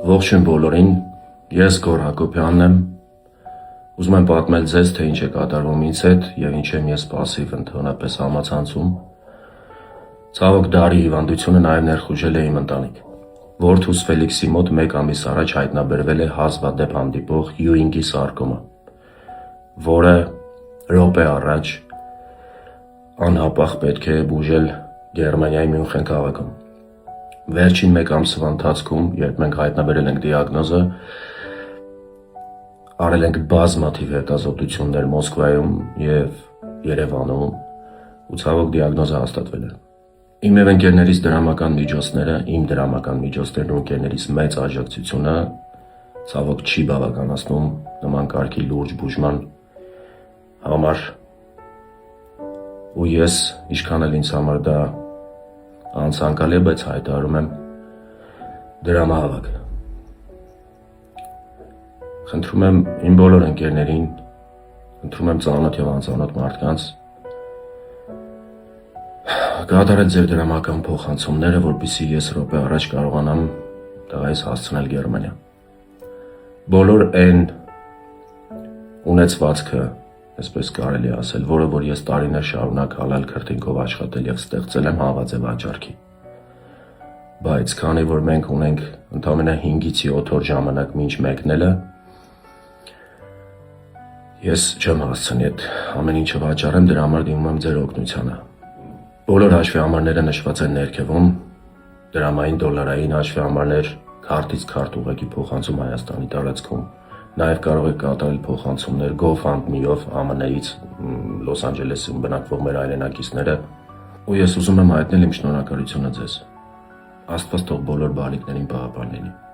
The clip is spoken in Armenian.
Ողջույն բոլորին, ես Գոռ Հակոբյանն եմ, ուզում եմ պատմել ձեզ, թե ինչ է կատարվում ինձ հետ և ինչ եմ ես պասիվ ընդհանրապես համացանցում։ Ցավոք դարի հիվանդությունը նաև ներխուժել է իմ ընտանիք։ Որդուս Ֆելիքսի մոտ 1 ամիս առաջ հայտնաբերվել է հազվադեպ հանդիպող Յուինգի սարկոմա, որը րոպե առաջ անհապաղ պետք է բուժել Գերմանիայի Մյունխեն քաղաքում։ Վերջին 1 ամսվա ընթացքում, երբ մենք հայտնաբերել ենք դիագնոզը, արել ենք բազմաթիվ հետազոտություններ Մոսկվայում և Երևանում ու ցավոք դիագնոզը հաստատվել է։ Իմ և ընկերներիս դրամական միջոցները, իմ դրամական միջոցներն ու ընկերներիս մեծ աջակցությունը ցավոք չի բավականացնում նման կարգի լուրջ բուժման համար ու ես, ինչքան էլ ինձ համար դա անցանկալի է, բայց հայտարարում եմ դրամահավաք։ Խնդրում եմ իմ բոլոր ընկերներին, խնդրում եմ ծանոթ և անծանոթ մարդկանց կատարել ձեր դրամական փոխանցումները, որպեսզի ես րոպե առաջ կարողանամ տղայիս հասցնել Գերմանիա։ Բոլոր այն ունեցվածքը, այսպես կարելի է ասել, որը որ ես տարիներ շարունակ հալալ քրտինքով աշխատել և ստեղծել եմ, հանված է վաճառքի։ Բայց քանի որ մենք ունենք ընդամենը 5-ից 7 օր ժամանակ մինչ մեկնելը, ես չեմ հասցնի այդ ամեն ինչը վաճառեմ, դրա համար դիմում եմ ձեր օգնությանը։ Բոլոր հաշվեհամարները նշված են ներքևում, դրամային, դոլարային հաշվեհամարներ, քարտից քարտ ուղղակի փոխանցում Հայաստանի տարածքում։ Նաև կարող եք կատարել փոխանցումներ GoFundMe-ով ԱՄՆ-ից, Լոս Անջելեսում բնակվող մեր հայրենակիցները, ու ես ուզում եմ հայտնել իմ շնորհակալությունը ձեզ։ Աստված թող բոլոր բարիքներին պահապան լինի։